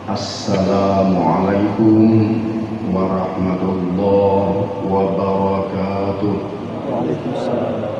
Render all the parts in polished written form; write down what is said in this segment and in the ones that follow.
Assalamualaikum warahmatullahi wabarakatuh. Waalaikumsalam.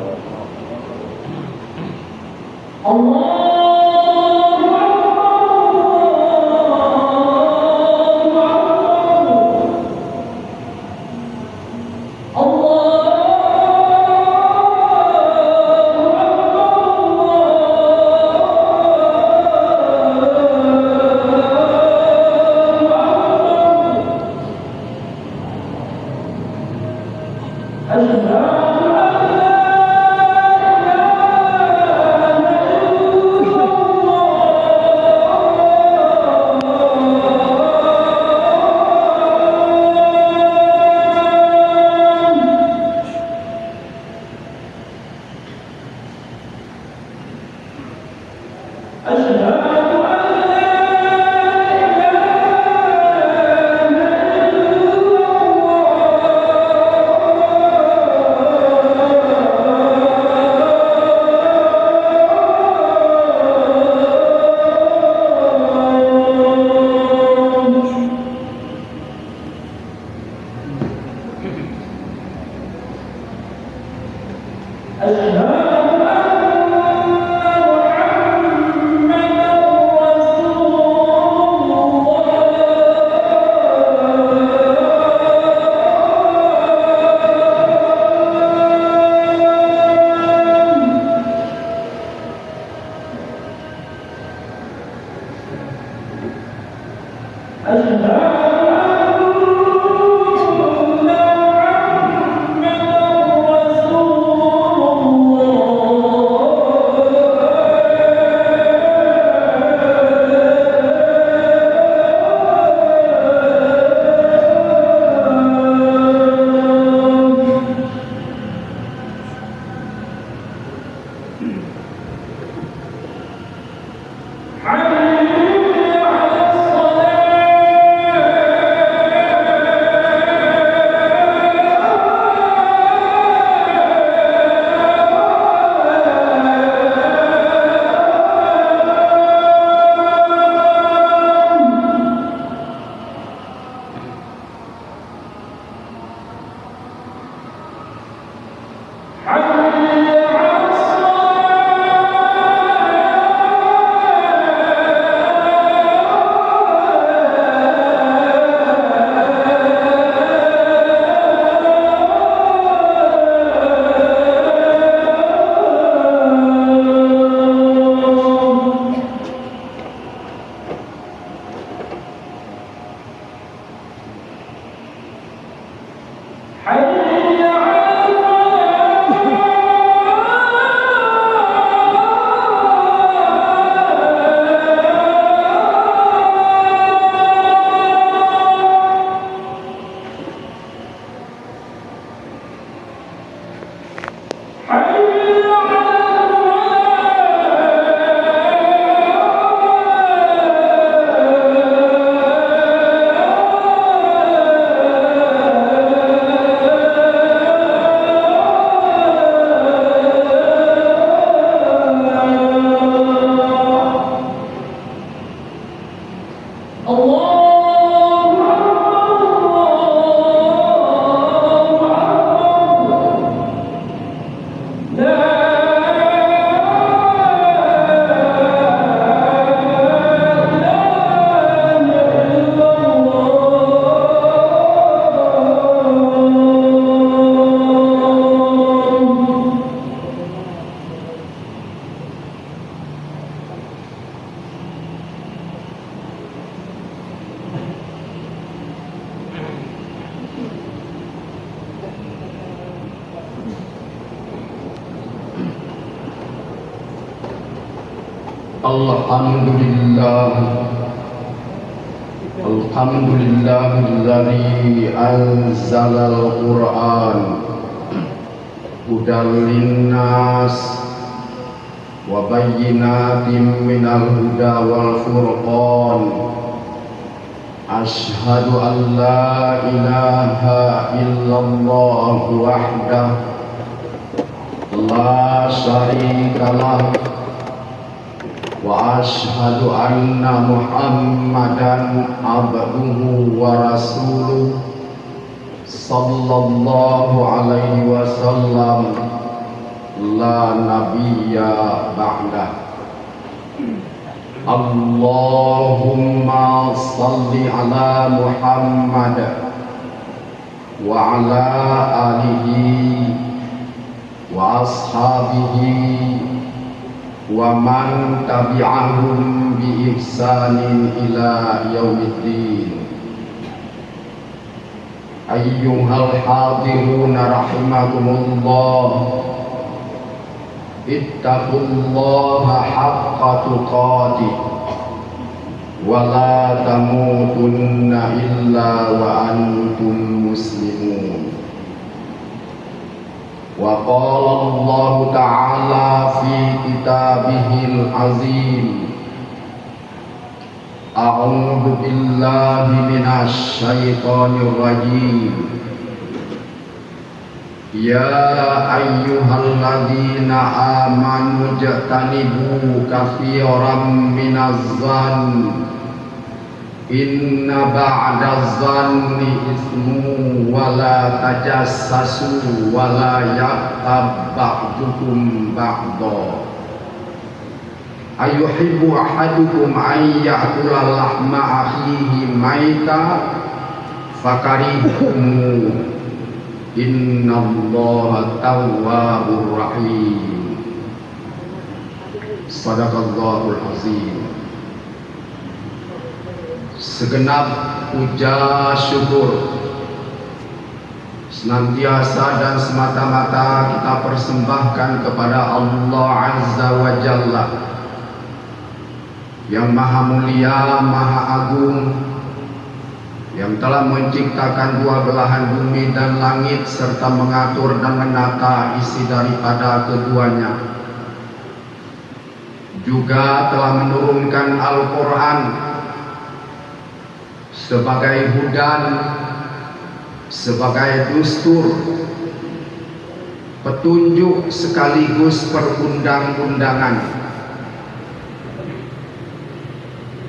Alhamdulillahilladzi anzalal Qur'an hudan linnas wa bayyinatin minal huda wal furqan. Asyhadu an la ilaha illallah wahdahu la syarika lah وأشهد أن محمدا عبده ورسوله صلى الله عليه وسلم لا نبي بعده. اللهم صل على محمد وعلى آله وأصحابه ومن تبعهم بإحسان إلى يوم الدين. أيها الحاضرون رحمكم الله، اتقوا الله حق تقاته ولا تموتن إلا وأنتم مسلمون. وقال الله تعالى في كتابه العظيم: أعوذ بالله من الشيطان الرجيم. يا أيها الذين آمنوا اجتنبوا كثيرا من الظن إن بعد الظن إثم ولا تجسسوا ولا يغتب بعضكم بعضا أيحب أحدكم أن يأكل لحم أخيه ميتا فكرهتموه إن الله تواب رحيم. Sadaqallahul azim. Segenap puja syukur senantiasa dan semata-mata kita persembahkan kepada Allah Azza wa Jalla yang maha mulia, maha agung, yang telah menciptakan dua belahan bumi dan langit serta mengatur dan menata isi daripada keduanya. Juga telah menurunkan Al-Quran sebagai hudan, sebagai dustur, petunjuk sekaligus perundang-undangan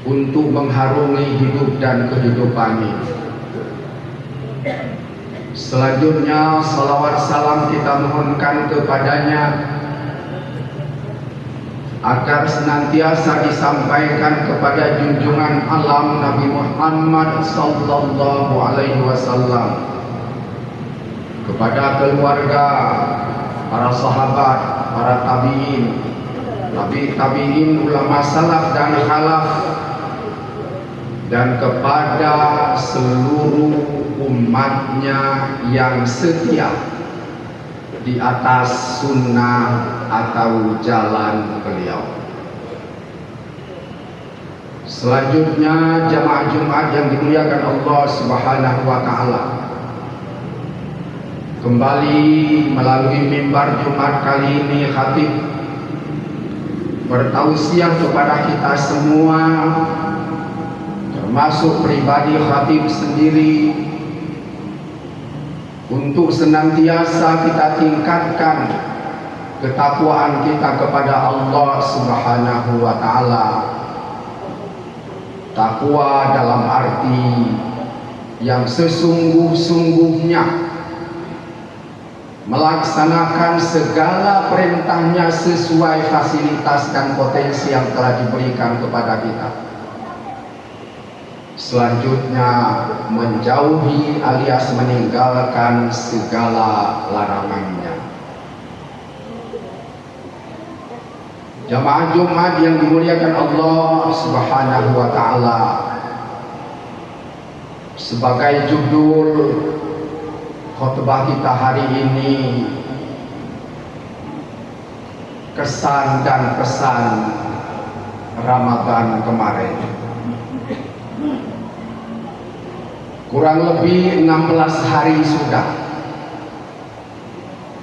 untuk mengharungi hidup dan kehidupan ini. Selanjutnya salawat salam kita mohonkan kepadanya agar senantiasa disampaikan kepada junjungan alam Nabi Muhammad sallallahu alaihi wasallam, kepada keluarga, para sahabat, para tabi'in, tabi'in, ulama salaf dan khalaf, dan kepada seluruh umatnya yang setia di atas sunnah atau jalan beliau. Selanjutnya jamaah Jumat yang dimuliakan Allah Subhanahu wa taala, kembali melalui mimbar Jumat kali ini khatib bertausiah kepada kita semua, termasuk pribadi khatib sendiri, untuk senantiasa kita tingkatkan ketakwaan kita kepada Allah Subhanahu wa taala. Takwa dalam arti yang sesungguh-sungguhnya, melaksanakan segala perintahnya sesuai fasilitas dan potensi yang telah diberikan kepada kita. Selanjutnya menjauhi alias meninggalkan segala larangannya. Jamaah Jumat yang dimuliakan Allah Subhanahu wa taala, sebagai judul khutbah kita hari ini, kesan dan pesan Ramadan kemarin. Kurang lebih 16 hari sudah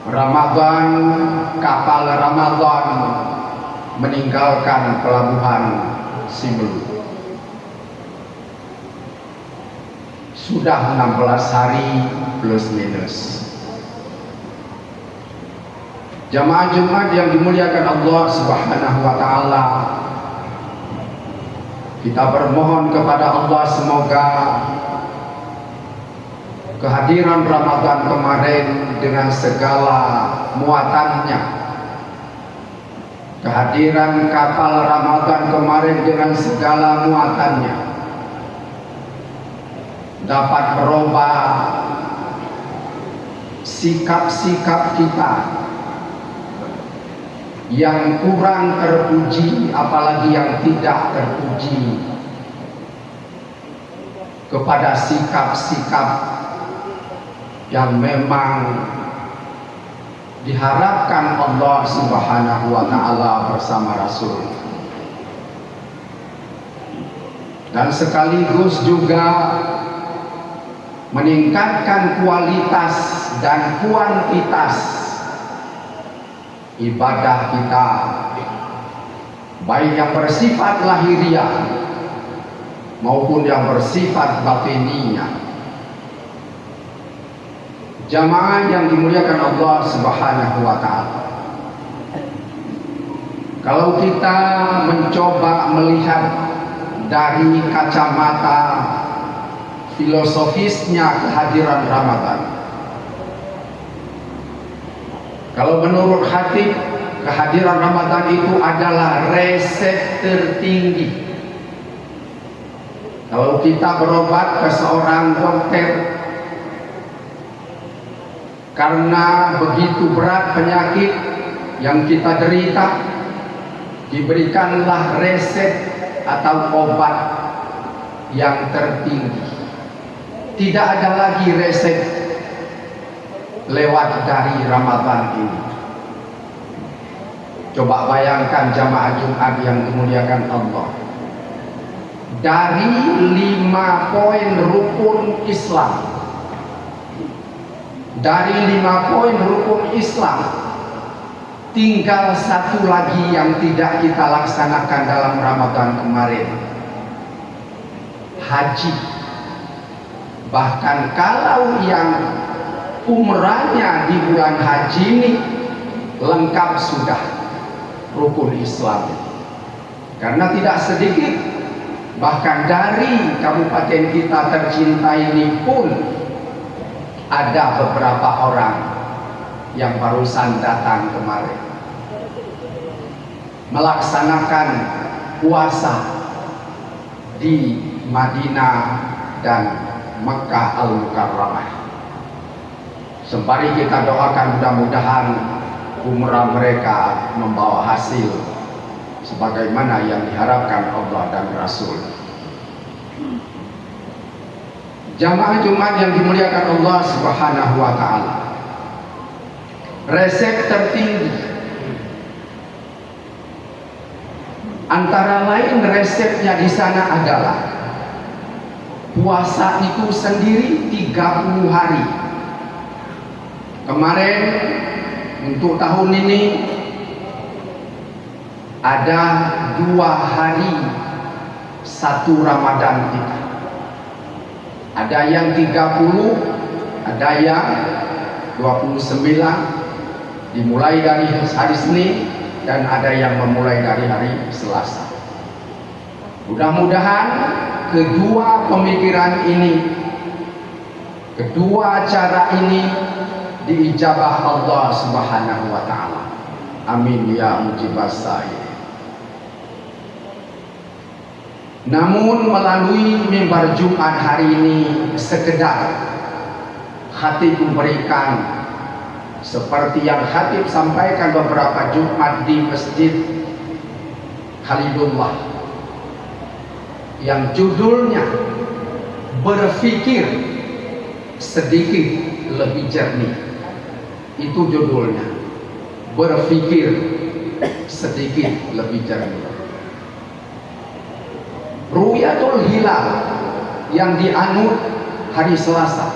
Ramadan, kapal Ramadan meninggalkan pelabuhan Simeulue. Sudah 16 hari plus minus. Jamaah Jumat yang dimuliakan Allah Subhanahu wa taala, Kita bermohon kepada Allah semoga kehadiran Ramadan kemarin dengan segala muatannya, kehadiran kapal Ramadan kemarin dengan segala muatannya dapat merubah sikap-sikap kita yang kurang terpuji, apalagi yang tidak terpuji, kepada sikap-sikap yang memang diharapkan Allah Subhanahu wa Ta'ala bersama Rasul, dan sekaligus juga meningkatkan kualitas dan kuantitas ibadah kita, baik yang bersifat lahiriah maupun yang bersifat batiniyah. Jamaah yang dimuliakan Allah Subhanahu wa Ta'ala, kalau kita mencoba melihat dari kacamata filosofisnya kehadiran Ramadan, kalau menurut Khatib, kehadiran Ramadan itu adalah resep tertinggi. Kalau kita berobat ke seorang dokter karena begitu berat penyakit yang kita derita, diberikanlah resep atau obat yang tertinggi. Tidak ada lagi resep lewat dari Ramadan ini. Coba bayangkan jamaah Jumat yang dimuliakan Allah, dari 5 poin rukun Islam, dari 5 poin rukun Islam, tinggal 1 lagi yang tidak kita laksanakan dalam Ramadan kemarin, haji. Bahkan kalau yang umrahnya di bulan haji ini lengkap sudah rukun Islam. Karena tidak sedikit, bahkan dari kabupaten kita tercinta ini pun ada beberapa orang yang barusan datang kemarin melaksanakan puasa di Madinah dan Mekah Al-Mukarramah. Sembari kita doakan mudah-mudahan umrah mereka membawa hasil sebagaimana yang diharapkan Allah dan Rasul. Jamaah Jumat yang dimuliakan Allah Subhanahu wa Ta'ala, resep tertinggi antara lain resepnya di sana adalah puasa itu sendiri 30 hari. Kemarin untuk tahun ini ada 2 hari 1 Ramadan kita. Ada yang 30, ada yang 29, dimulai dari hari Senin, dan ada yang memulai dari hari Selasa. Mudah-mudahan kedua pemikiran ini, kedua cara ini diijabah Allah Subhanahu wa Ta'ala. Amin ya mujibas sa'il. Namun melalui mimbar Jumat hari ini, sekedar Khatib memberikan seperti yang Khatib sampaikan beberapa Jumat di Masjid Khalidullah, yang judulnya berpikir sedikit lebih jernih. Itu judulnya, berpikir sedikit lebih jernih. Ru'yatul hilal yang dianut hari Selasa,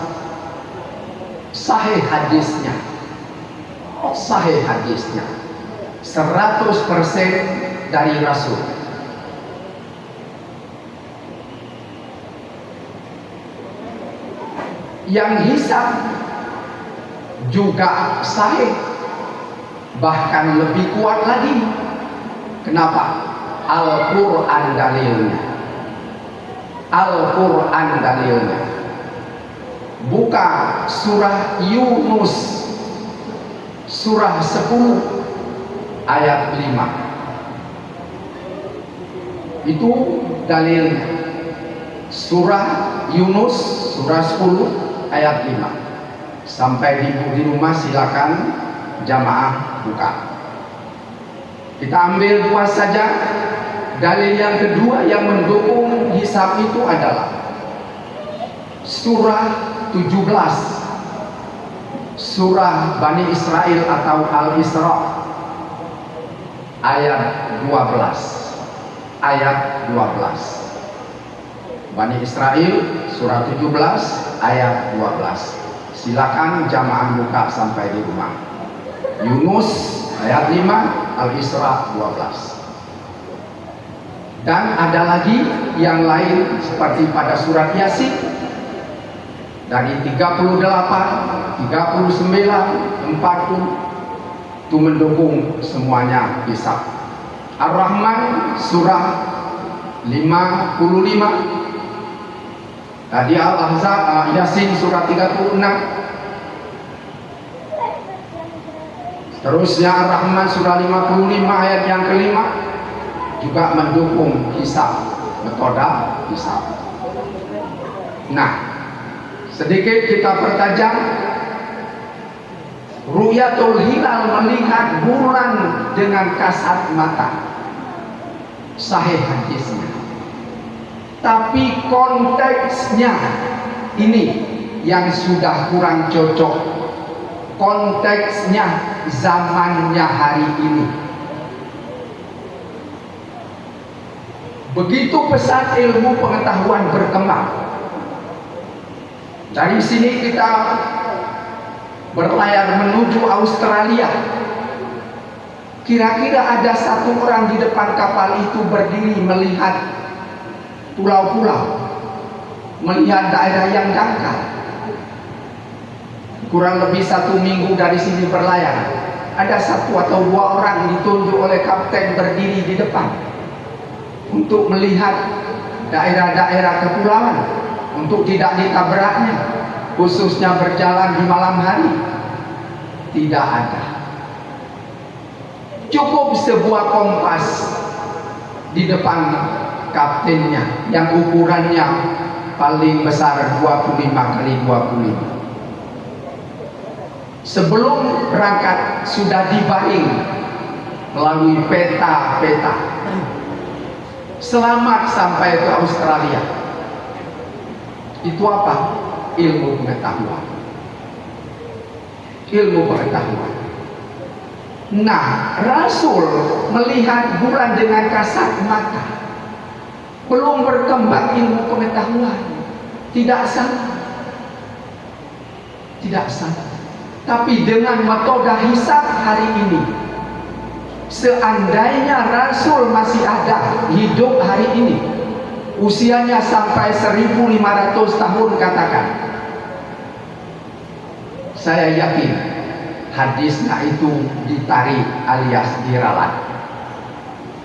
sahih hadisnya, 100% dari Rasul. Yang hisab juga sahih, bahkan lebih kuat lagi. Kenapa? Al-Quran dalilnya. Al-Quran dalilnya. Buka surah Yunus, surah 10 ayat 5. Itu dalilnya. Surah Yunus, surah 10 ayat 5. Sampai di rumah silakan jamaah buka. Kita ambil 2 saja. Dalil yang kedua yang mendukung hisab itu adalah surah 17, surah Bani Israel atau Al-Isra ayat 12. Ayat 12. Bani Israel surah 17 ayat 12. Silakan jamaah buka sampai di rumah. Yunus ayat 5, Al-Isra 12. Dan ada lagi yang lain seperti pada surat Yasin dari 38, 39, 40 itu mendukung semuanya hisab. Ar-Rahman surah 55, tadi Al-Ahzab, Yasin surah 36, terusnya Ar-Rahman surah 55 ayat yang kelima juga mendukung hisab, metode hisab. Nah, sedikit kita pertajam. Ru'yatul hilal, melihat bulan dengan kasat mata, sahih hadisnya. Tapi konteksnya ini yang sudah kurang cocok. Konteksnya zamannya hari ini. Begitu pesat ilmu pengetahuan berkembang. Dari sini kita berlayar menuju Australia. Kira-kira ada 1 orang di depan kapal itu berdiri melihat pulau-pulau, melihat daerah yang dangkal. Kurang lebih 1 minggu dari sini berlayar, ada 1 atau 2 orang ditunjuk oleh kapten berdiri di depan untuk melihat daerah-daerah kepulauan, untuk tidak ditabraknya, khususnya berjalan di malam hari. Tidak ada. Cukup sebuah kompas di depan kaptennya yang ukurannya paling besar 25 kali 25. Sebelum berangkat sudah dibaring melalui peta-peta. Selamat sampai ke Australia. Itu apa? Ilmu pengetahuan. Ilmu pengetahuan. Nah, Rasul melihat bulan dengan kasat mata. Belum berkembang ilmu pengetahuan. Tidak salah. Tidak salah. Tapi dengan metode hisab hari ini, seandainya Rasul masih ada hidup hari ini, usianya sampai 1500 tahun katakan, saya yakin hadisnya itu ditarik alias diralat.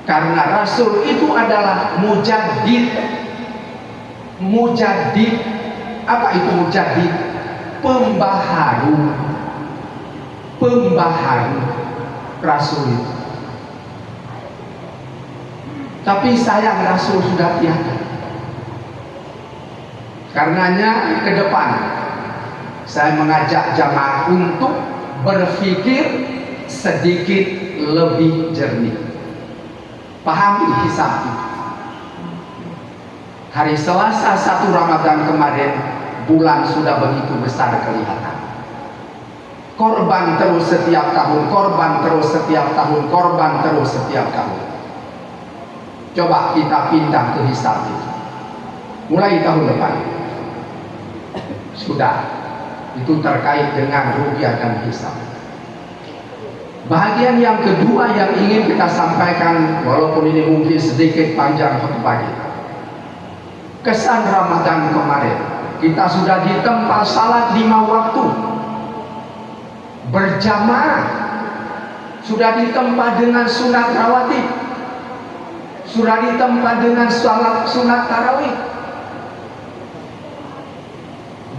Karena Rasul itu adalah mujaddid. Mujaddid, apa itu mujaddid? Pembaharu. Pembaharu Rasul itu. Tapi sayang Rasul sudah tiada. Karenanya ke depan saya mengajak jamaah untuk berpikir sedikit lebih jernih. Pahami hisab itu. Hari Selasa 1 Ramadan kemarin, bulan sudah begitu besar kelihatan. Korban terus setiap tahun, korban terus setiap tahun, korban terus setiap tahun. Coba kita pindah ke hisab itu. Mulai tahun depan. Sudah. Itu terkait dengan ruqyah dan hisab. Bahagian yang kedua yang ingin kita sampaikan, walaupun ini mungkin sedikit panjang khutbah kita. Kesan Ramadan kemarin, kita sudah ditempa salat 5 waktu berjamaah, sudah ditempa dengan sunat rawatib, sudah ditempa dengan salat sunat tarawih,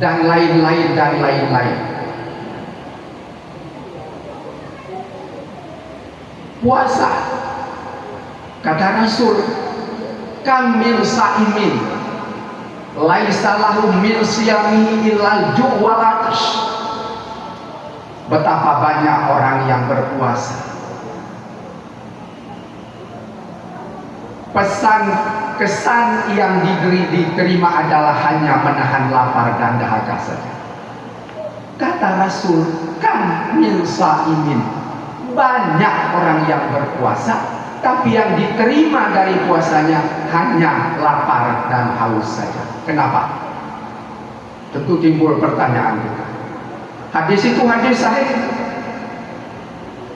dan lain-lain dan lain-lain. Puasa, kata Rasul, kam min sa'imin laisa lahu min siyamihi illal ju' wal atash. Betapa banyak orang yang berpuasa, pesan kesan yang diterima adalah hanya menahan lapar dan dahaga saja. Kata Rasul, kan min sa'imin, banyak orang yang berpuasa, tapi yang diterima dari puasanya hanya lapar dan haus saja. Kenapa? Tentu timbul pertanyaan kita. Hadis itu hadis sahih.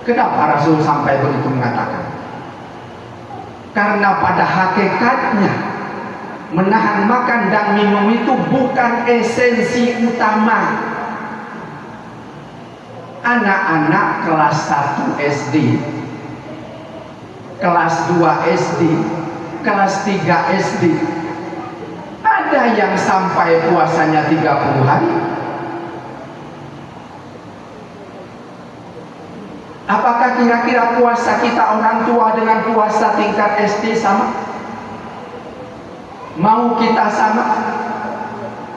Kenapa Rasul sampai begitu mengatakan? Karena pada hakikatnya menahan makan dan minum itu bukan esensi utama. Anak-anak kelas 1 SD, kelas 2 SD, kelas 3 SD, ada yang sampai puasanya 30 hari. Apakah kira-kira puasa kita orang tua dengan puasa tingkat SD sama? Mau kita sama?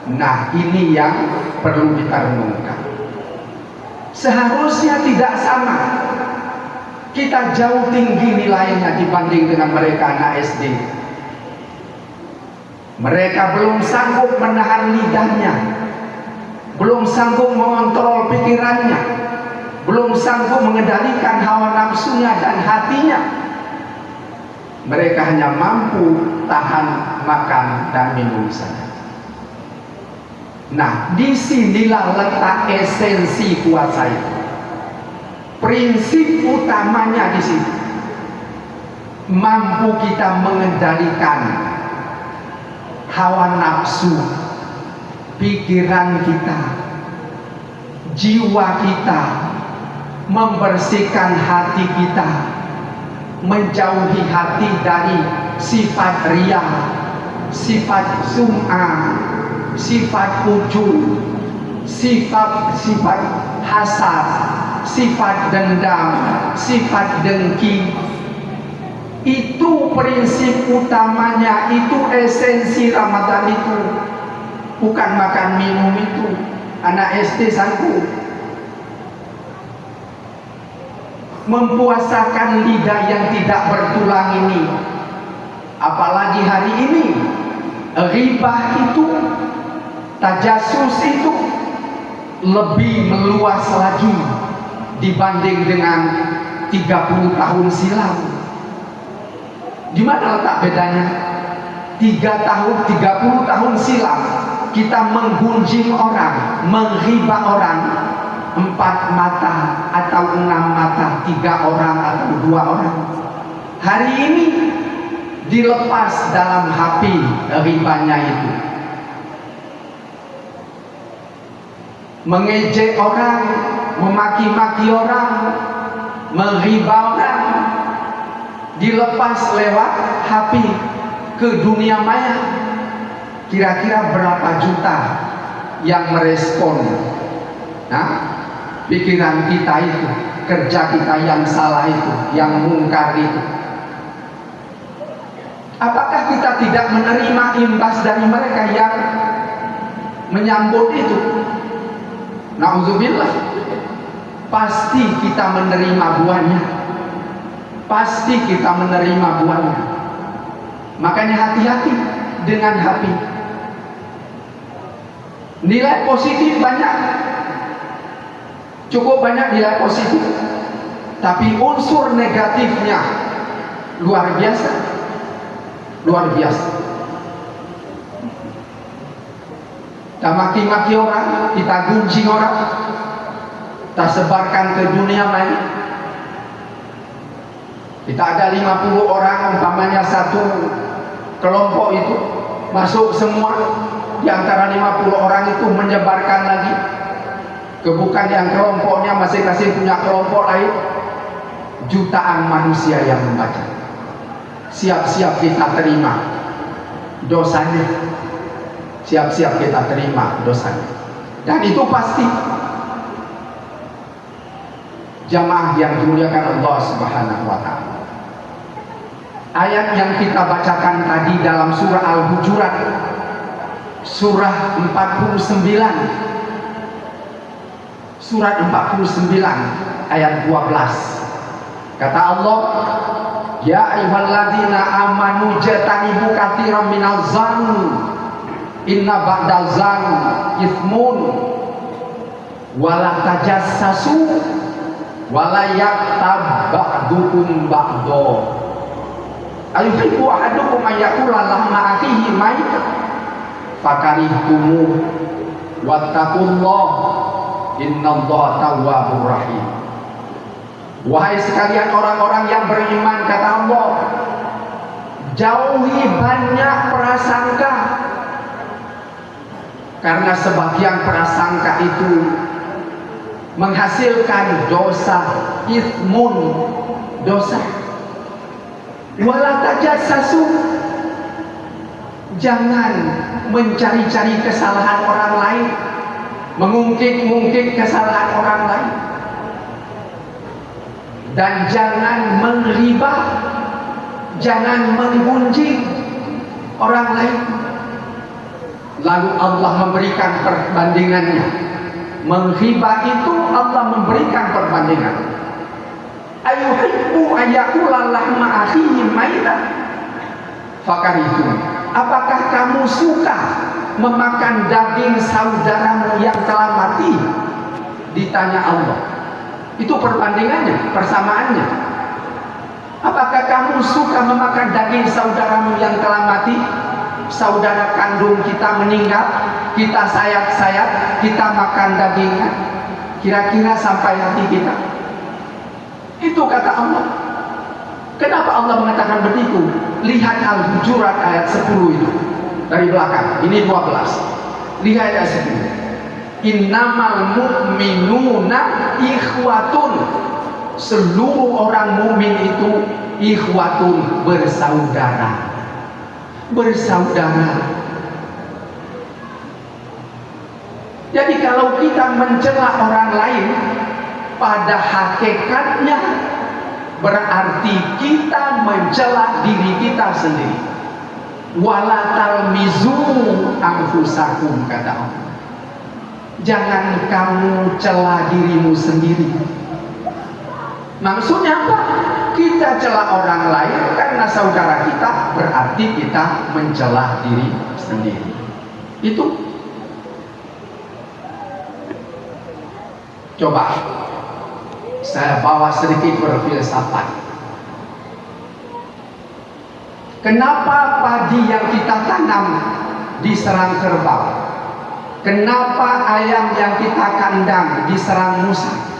Nah, ini yang perlu kita renungkan. Seharusnya tidak sama. Kita jauh tinggi nilainya dibanding dengan mereka anak SD. Mereka belum sanggup menahan lidahnya, belum sanggup mengontrol pikirannya, belum sanggup mengendalikan hawa nafsunya dan hatinya. Mereka hanya mampu tahan makan dan minum saja. Nah, disinilah letak esensi puasa itu. Prinsip utamanya di sini. Mampu kita mengendalikan hawa nafsu, pikiran kita, jiwa kita, membersihkan hati kita, menjauhi hati dari sifat riya, sifat sum'ah, sifat ujub, sifat hasad, sifat dendam, sifat dengki. Itu prinsip utamanya, itu esensi Ramadan itu. Bukan makan minum itu. Anak SD sanggup mempuasakan lidah yang tidak bertulang ini. Apalagi hari ini, ribah itu, tajasus itu lebih meluas lagi dibanding dengan 30 tahun silam. Di mana letak bedanya? 30 tahun silam kita menggunjing orang, menghibah orang, 4 mata atau 6 mata, 3 orang atau 2 orang. Hari ini dilepas dalam hati ribanya itu. Mengejek orang, memaki-maki orang, menghibah orang, dilepas lewat HP ke dunia maya. Kira-kira berapa juta yang merespon pikiran kita itu, kerja kita yang salah itu, yang mungkar itu? Apakah kita tidak menerima imbas dari mereka yang menyambut itu? Nauzubillah. Pasti kita menerima buahnya. Pasti kita menerima buahnya. Makanya hati-hati dengan hati. Nilai positif banyak, cukup banyak nilai positif, tapi unsur negatifnya luar biasa, luar biasa. Kita maki-maki orang, kita gunjing orang, kita sebarkan ke dunia maya. Kita ada 50 orang, umpamanya satu kelompok itu masuk semua, di antara 50 orang itu menyebarkan lagi ke bukan yang kelompoknya masing-masing punya kelompok lain. Jutaan manusia yang membaca. Siap-siap kita terima dosanya. siap-siap kita terima dosanya. Dan itu pasti. Jamaah yang dimuliakan Allah Subhanahu wa Ta'ala, ayat yang kita bacakan tadi dalam surah Al-Hujurat, surah 49, surat 49 ayat 12, kata Allah, ya ayyuhalladzina amanu jatanibu katsiran minaz zanni inna ba'dal zanni itsmun wala tajassasu wala yaktab ba'dukum ba'do ayuhibbu ahadukum ayyakula lahma akhihi maytan fakarihtumu wattaqullah innallaha tawwabur rahim. Wahai sekalian orang-orang yang beriman, kata Allah, jauhi banyak prasangka, karena sebagian prasangka itu menghasilkan dosa, itsmun, dosa. Wala tajassasu, jangan mencari-cari kesalahan orang lain, mengungkit-ungkit kesalahan orang lain, dan jangan menghibah, jangan menggunjing orang lain. Lalu Allah memberikan perbandingannya. Menghibah itu Allah memberikan perbandingan. Ayuhibbu ayyakula lahma akhihi maytan fakaritum. Apakah kamu suka memakan daging saudaramu yang telah mati? Ditanya Allah. Itu perbandingannya, persamaannya. Apakah kamu suka memakan daging saudaramu yang telah mati? Saudara kandung kita meninggal, kita sayat-sayat, kita makan dagingnya, kira-kira sampai hati kita? Itu kata Allah. Kenapa Allah mengatakan begitu? Lihat Al-Hujurat ayat 10 itu dari belakang, ini 12. Lihat ayat 10. Innamal mu'minuna ikhwatun. Seluruh orang mukmin itu ikhwatun, bersaudara. Bersaudara. Jadi kalau kita mencela orang lain, pada hakikatnya berarti kita mencela diri kita sendiri. Wala talmizu anfusakum, kata Allah. Jangan kamu cela dirimu sendiri. Maksudnya apa? Kita cela orang lain karena saudara kita, berarti kita mencela diri sendiri. Itu. Coba saya bawa sedikit berfilsafat. Kenapa padi yang kita tanam diserang kerbau? Kenapa ayam yang kita kandang diserang musang?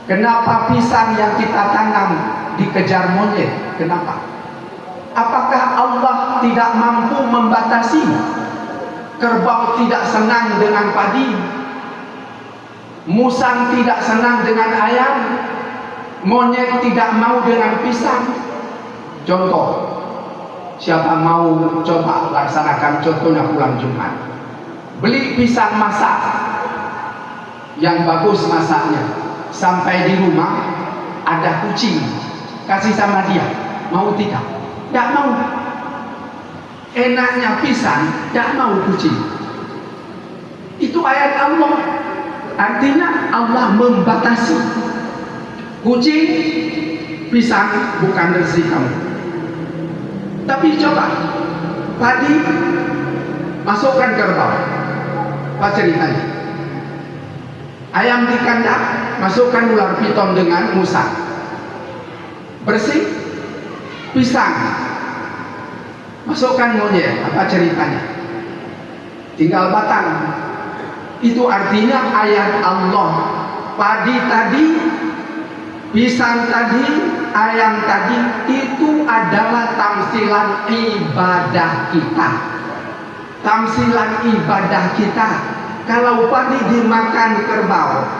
Kenapa pisang yang kita tanam dikejar monyet? Kenapa? Apakah Allah tidak mampu membatasi? Kerbau tidak senang dengan padi, musang tidak senang dengan ayam, monyet tidak mau dengan pisang. Contoh, siapa mau coba laksanakan contohnya pulang Jumat, beli pisang masak yang bagus masaknya, sampai di rumah ada kucing, kasih sama dia, mau tidak? Tidak mau. Enaknya pisang, tidak mau kucing. Itu ayat Allah. Artinya Allah membatasi. Kucing, pisang bukan rezeki kamu. Tapi coba padi masukkan kerbau, apa ceritanya? Ayam di kandang masukkan ular piton dengan musang, bersih. Pisang masukkan monyet, apa ceritanya? Tinggal batang. Itu artinya ayat Allah. Padi tadi, pisang tadi, ayam tadi, itu adalah tamsilan ibadah kita. Tamsilan ibadah kita. Kalau padi dimakan kerbau,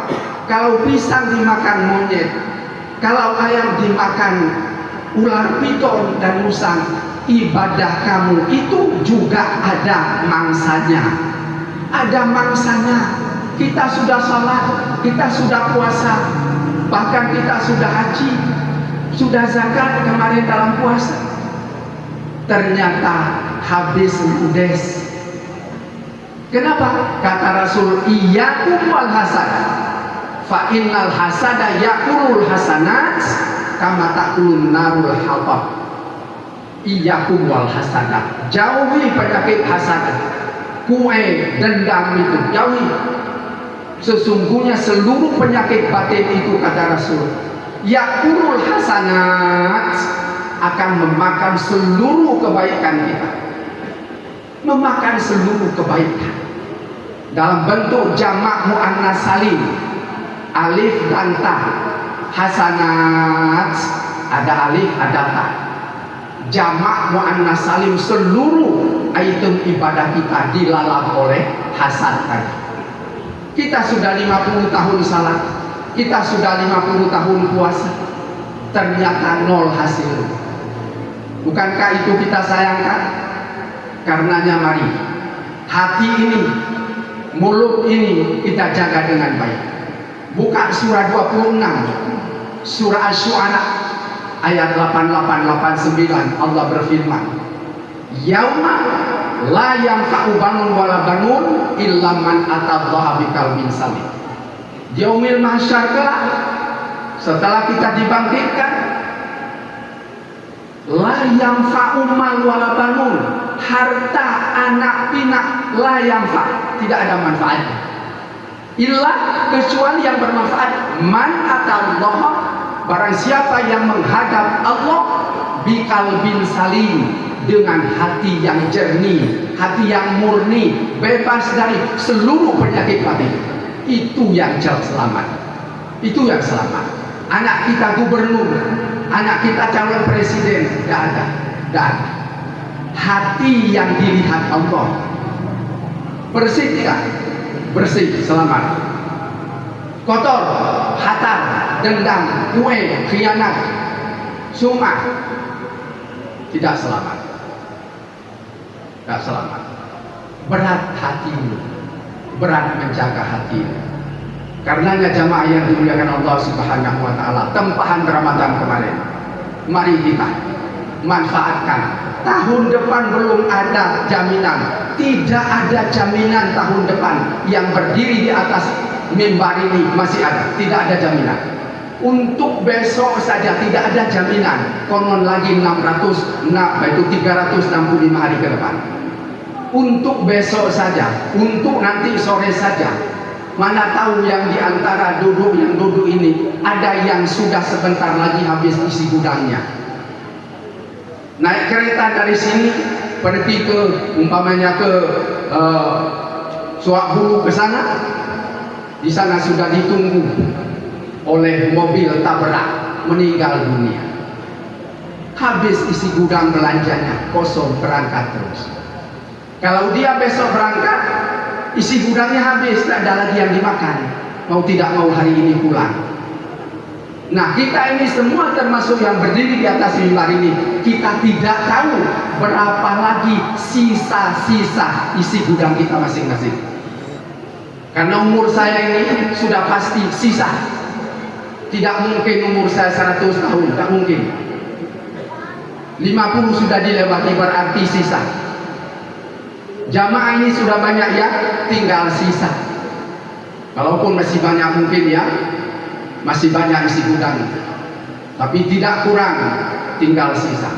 kalau pisang dimakan monyet, kalau ayam dimakan ular piton dan musang, ibadah kamu itu juga ada mangsanya. Ada mangsanya. Kita sudah sholat, kita sudah puasa, bahkan kita sudah haji, sudah zakat kemarin dalam puasa. Ternyata habis ludes. Kenapa? Kata Rasul, iyyakum wal hasad. Fa innal hasada yaqulul hasanat kama taqulun narul hatab. Iyyakum wal hasada. Jauhi penyakit hasad. Kue, dendam itu jauhi. Sesungguhnya seluruh penyakit batin itu, kata Rasul, yaqulul hasanat, akan memakan seluruh kebaikan kita. Memakan seluruh kebaikan dalam bentuk jamak muannas salim, alif dan ta. Hasanat ada alif ada ta. Jamak muannas salim, seluruh item ibadah kita dilalap oleh hasad tadi. Kita sudah 50 tahun salat, kita sudah 50 tahun puasa, ternyata nol hasil. Bukankah itu kita sayangkan? Karenanya mari hati ini, mulut ini kita jaga dengan baik. Buka surah 26, surah Asy-Syu'ara ayat 88-89. Allah berfirman, yauma la yanfa'u banun wala banun illa man atallaha biqalbin salim. Yaumil mahsyar kelak, setelah kita dibangkitkan, la yanfa'u mal wala banun, harta, anak, pinak, la yanfa', tidak ada manfaatnya. Illa, kecuali yang bermanfaat, man atallaha, barang siapa yang menghadap Allah biqalbin salim, dengan hati yang jernih, hati yang murni, bebas dari seluruh penyakit batin. Itu yang selamat. Itu yang selamat. Anak kita gubernur, anak kita calon presiden, tidak ada. Tidak ada. Hati yang dilihat Allah bersih tidak? Bersih, selamat. Kotor, hatar, dendam, kue, khianat, sum'ah, tidak selamat. Tidak selamat. Berat hatimu, berat menjaga hatimu. Karenanya jamaah yang dimuliakan Allah Subhanahu wa taala, tempahan Ramadan kemarin, mari kita manfaatkan. Tahun depan belum ada jaminan, tidak ada jaminan tahun depan. Yang berdiri di atas mimbar ini masih ada, tidak ada jaminan. Untuk besok saja tidak ada jaminan, konon lagi 365 hari ke depan. Untuk besok saja, untuk nanti sore saja, mana tahu yang diantara yang duduk ini ada yang sudah sebentar lagi habis isi gudangnya. Naik kereta dari sini pergi ke umpamanya ke Suak Hulu ke sana, di sana sudah ditunggu oleh mobil tabrak, meninggal dunia. Habis isi gudang belanjanya, kosong, berangkat terus. Kalau dia besok berangkat, isi gudangnya habis, tidak ada lagi yang dimakan. Mau tidak mau hari ini pulang. Nah, kita ini semua termasuk yang berdiri di atas mimbar ini, kita tidak tahu berapa lagi sisa-sisa isi gudang kita masing-masing. Karena umur saya ini sudah pasti sisa. Tidak mungkin umur saya 100 tahun, tak mungkin. 50 sudah dilewati, berarti sisa. Jamaah ini sudah banyak ya, tinggal sisa. Kalaupun masih banyak mungkin ya, masih banyak isi gudang, tapi tidak kurang, tinggal sisa.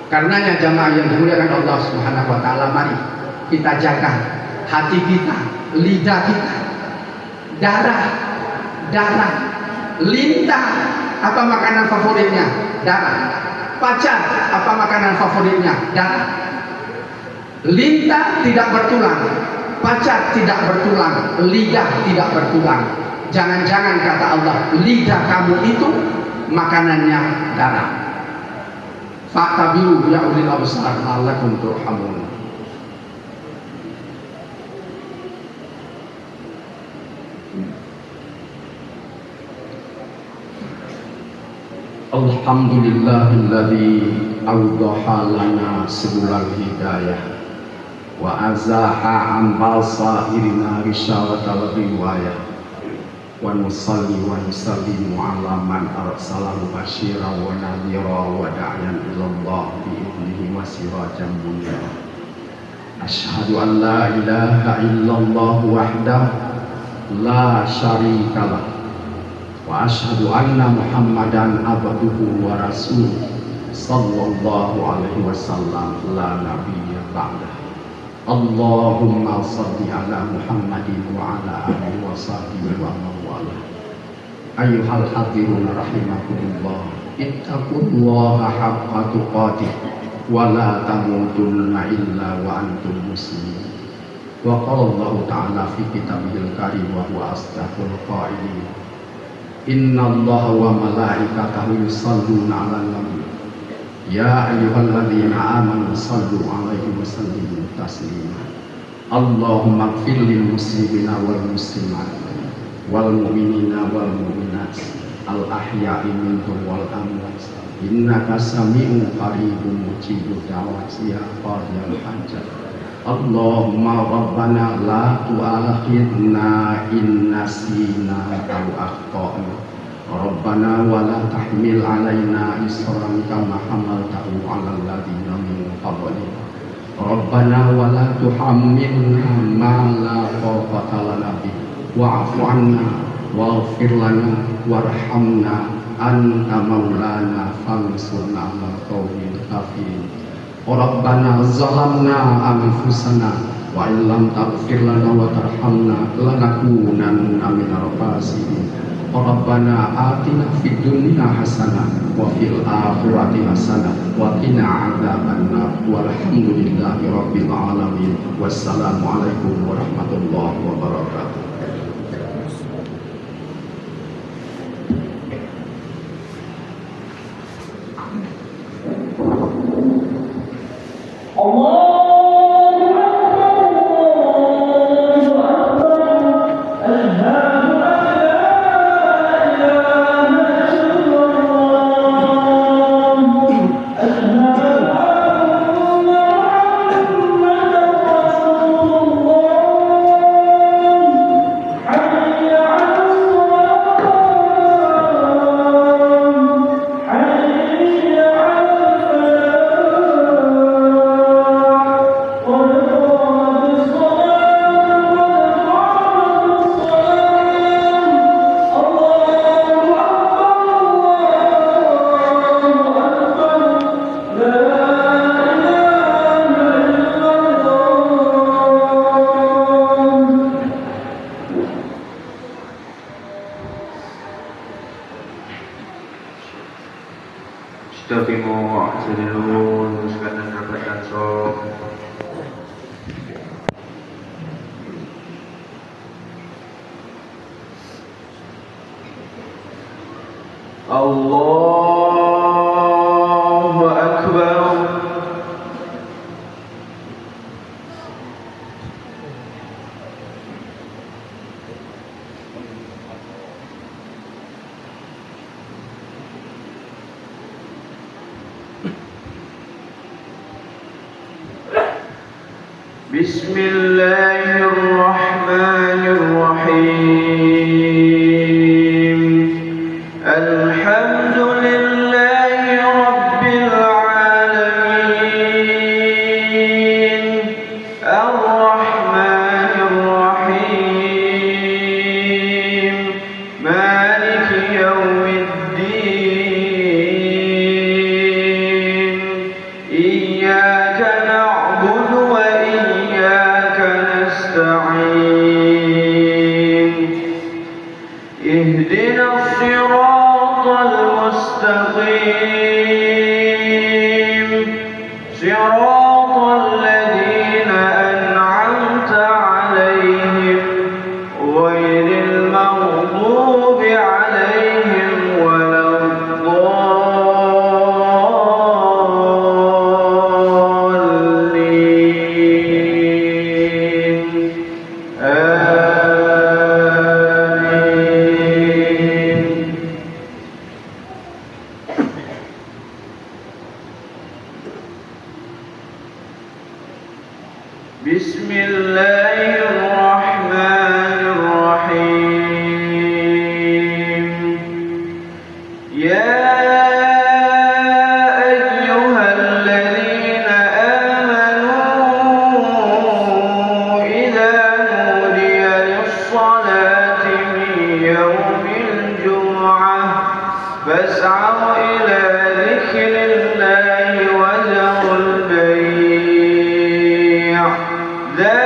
Karenanya jamaah yang dimuliakan Allah Subhanahu wa taala, mari kita jaga hati kita, lidah kita, darah, lintah, apa makanan favoritnya? Darah. Pacar, apa makanan favoritnya? Darah. Lintah tidak bertulang, pacar tidak bertulang, lidah tidak bertulang. Jangan-jangan kata Allah, lidah kamu itu makanannya darah. Fa'tabiru ya ulil absar la'allakum turhamun. Alhamdulillahilladzi awdaha lana subulal hidayah wa azaha ambal sahirina risyawatal riwayah wa nusalli wa nusallimu ala man arsalahu basyira wa nadhira wa da'yan ilallah bi'idnihi wa sirajan munira. Asyhadu an la ilaha illallah wahdahu la syarikalah wa asyhadu anna Muhammadan abduhu wa rasuluh sallallahu alaihi wasallam la nabiyya ba'dah. Allahumma shalli ala Muhammadin wa ala alihi wa sahbihi wa man wala. Ayyuhal hadirun rahimakumullah, ittaqullaha haqqa tuqatih wa la tamutunna illa wa antum muslimun. Wa qala Allah ta'ala fi kitabihil karim wa huwa asdaqul qailin. Innallaha wa malaikatahu yusholluna 'alan nabi. Ya ayyuhalladzina amanu shallu 'alaihi wa sallimu taslima. Allahumma ighfir lil muslimina wal muslimat wal mu'minina wal mu'minat al ahya'i minhum wal amwat innaka sami'un qaribun mujibud da'wat ya qadiyal hajat. Allahumma rabbana la tu'akhidna in nasina aw akhtana. Rabbana wa la tahmil alaina isran kama hamaltahu 'alal ladzina min qablina. Rabbana wa la tuhammilna ma la taqata lana bihi wa'fu 'anna waghfir lana warhamna anta maulana fansurna 'alal qaumil kafirin. Rabbana zalamna anfusana wa illam taghfir lana wa tarhamna lanakunanna minal khasirin. Rabbana atina fid dunya hasanah wa fil akhirati hasanah wa qina adzabannar walhamdulillahi rabbil alamin. Wassalamu alaikum warahmatullahi wabarakatuh. Allahu Akbar. Bismillahirrahmanirrahim. Alhamdulillahi rabbil alamin. Ar-Rahmanir Rahim. Maliki yaumiddin. Iyyaka na'budu wa iyyaka nasta'in. Ihdinas siratal mustaqim. Siratal ladzina an'amta 'alaihim ghairil maghdubi 'alaihim waladdallin.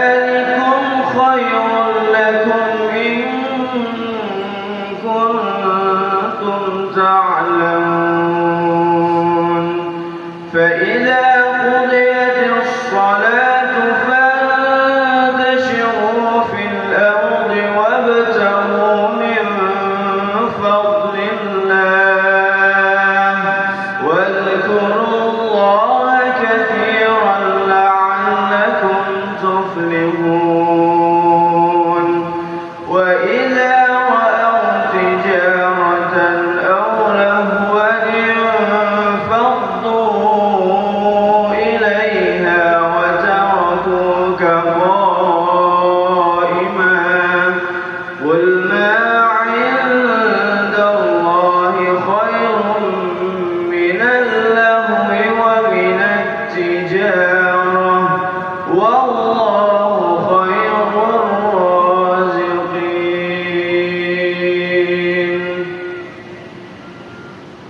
ذلكم خير لكم إن كنتم تعلمون فإذا قضيت الصلاة فانتشروا في الأرض وابتغوا من فضل الله واذكروا الله كثيرا لعلكم تفلحون وإذا رأوا تجارة أو لهوا انفضوا إليها وتركوك قائما قل ما عند الله خير من اللهو ومن التجارة والله خير الرازقين.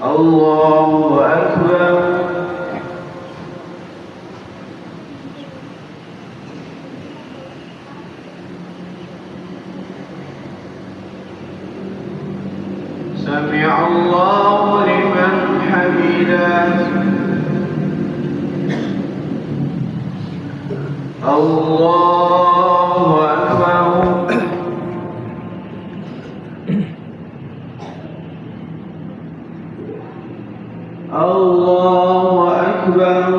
الله أكبر. سمع الله لمن حمده. الله أكبر. الله أكبر.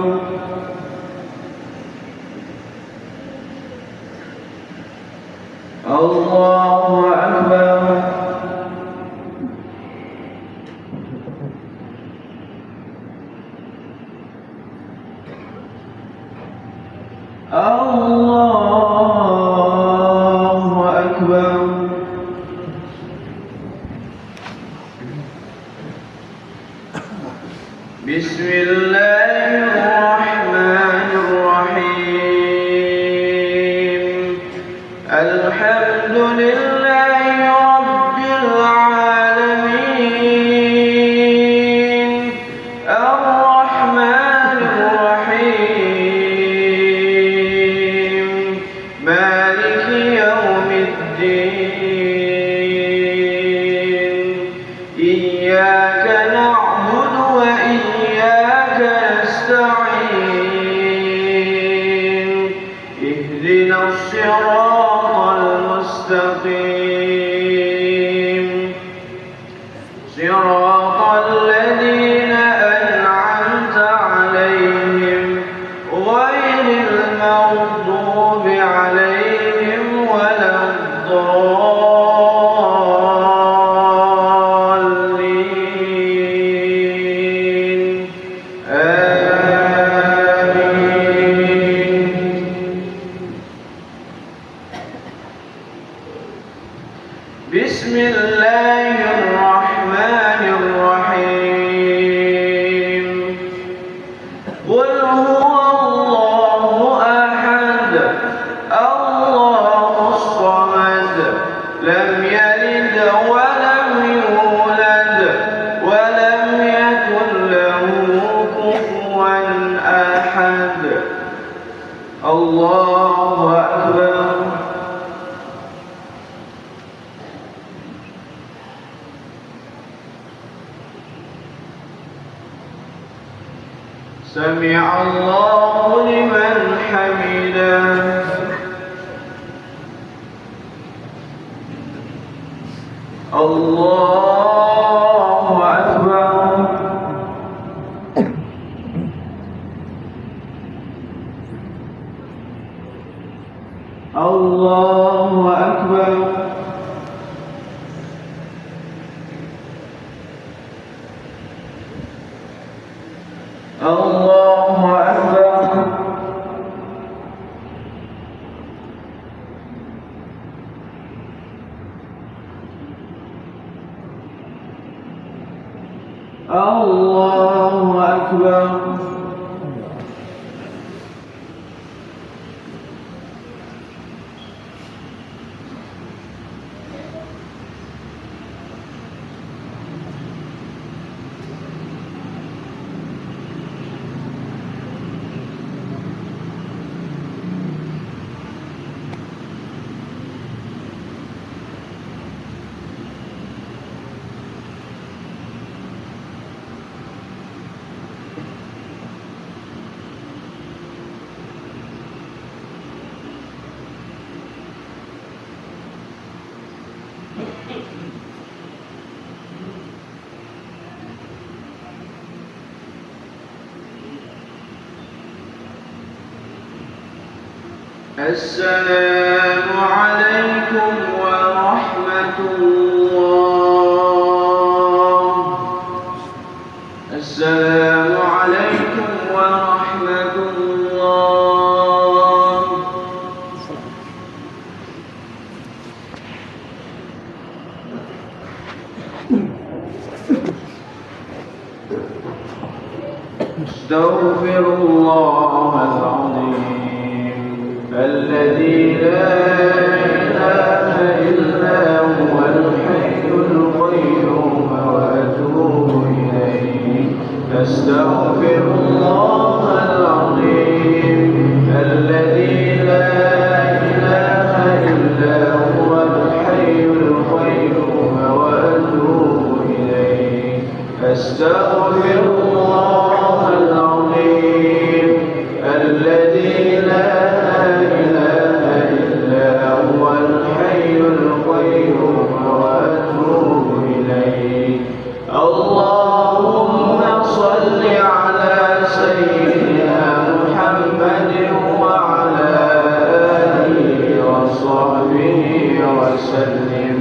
الله أكبر. الله أكبر. بسم الله الرحمن الرحيم الحمد لله رب العالمين الرحمن الرحيم مالك يوم الدين إياك نعبد وإياك نستعين اهدنا الصراط المستقيم صراط الذين أنعمت عليهم غير المغضوب عليهم ولا الضالين آمين. بسم الله الرحمن الرحيم قل هو الله أحد الله الصمد لم يلد ولم يولد ولم يكن له كفوا أحد. الله أكبر. سمع الله لمن حمده. الله أكبر. الله أكبر. الله أكبر. الله أكبر. السلام عليكم ورحمة الله. السلام عليكم ورحمة الله. استغفر الله العظيم الذي لا إله إلا هو الحي القيوم وأتوب إليه. أستغفر الله العظيم الذي لا إله إلا هو الحي القيوم وأتوب إليه. أستغفر الله العظيم الذي لا إله إلا هو الحي القيوم وأتوب إليه. اللهم صل على سيدنا محمد وعلى آله وصحبه وسلم.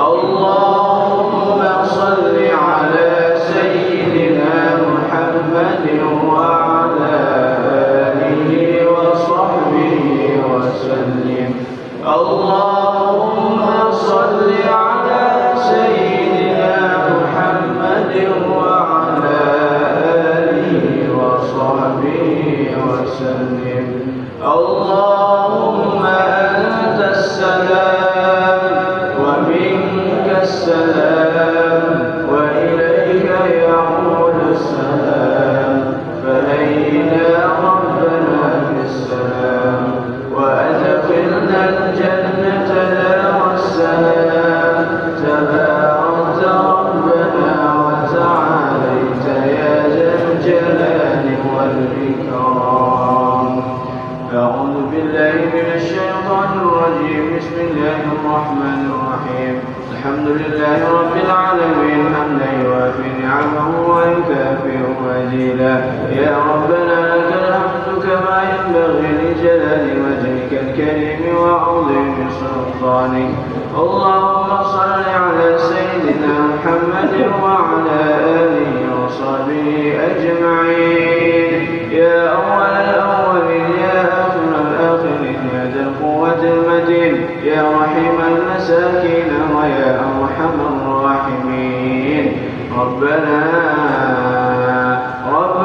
اللهم صل على سيدنا محمد وعلى آله وصحبه وسلم. اللهم صل على سيدنا محمد وعلى آله وصحبه وسلم. اللهم أنت السلام ومنك السلام وإليك يعود السلام. فهينا ربنا بالسلام وأدخلنا الجنة دار السلام. تباركت ربنا وتعاليت يا ذا الجلال والإكرام. أعوذ بالله من الشيطان الرجيم. بسم الله الرحمن الرحيم. الحمد لله رب العالمين حمدا يوافي نعمه ويكافئ مزيدا. يا ربنا لك الحمد كما ينبغي لجلال وجهك الكريم وعظيم سلطانك. اللهم صل على سيدنا محمد وعلى آله وصحبه أجمعين. يا أول الأولين يا آخر الآخرين يا ذا القوة المتين يا رحيم المساكين ويا أرحم الراحمين. ربنا هب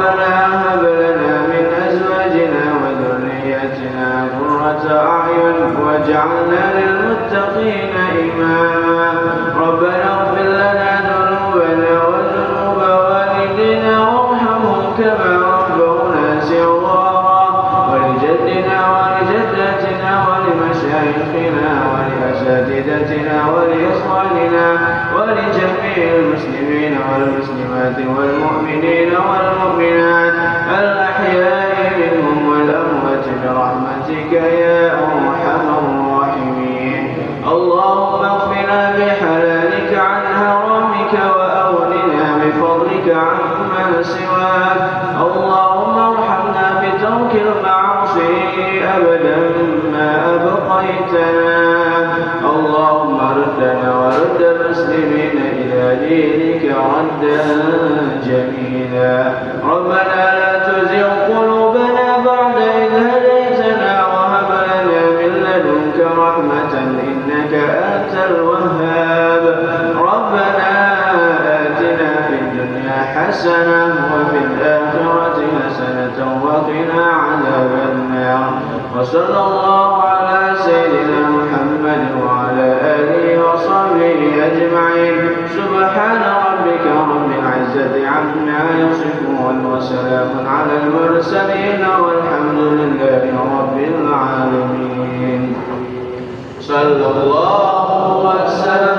لنا من أزواجنا وذرياتنا قرة أعين واجعلنا للمتقين إماما. ربنا اغفر لنا ذنوبنا وذنوب والدينا وارحمهم كما ربونا صغارا. ولجدنا ولجداتنا ولمشايخنا ولأساتذتنا ولإخواننا ولجميع المسلمين والمسلمات والمؤمنين والمؤمنات الأحياء منهم والأموات برحمتك يا أرحم الراحمين. اللهم اغفنا بحلالك عن حرامك وأغننا بفضلك عمن سواك. اللهم ارحمنا بترك المعاصي أبدا ما أبقيتنا. اللهم ردنا ورد المسلمين إلى دينك ردا جميلا. ربنا لا تزغ قلوبنا بعد إذ هديتنا وهب لنا من لدنك رحمة إنك أنت الوهاب. ربنا آتنا في الدنيا حسنة وفي الآخرة حسنة وقنا عذاب النار. وصلى الله على سيدنا محمد وعلى آله وصحبه أجمعين. سبحان ربك رب العزة عما يصفون وسلام على المرسلين والحمد لله رب العالمين. صلى الله وسلم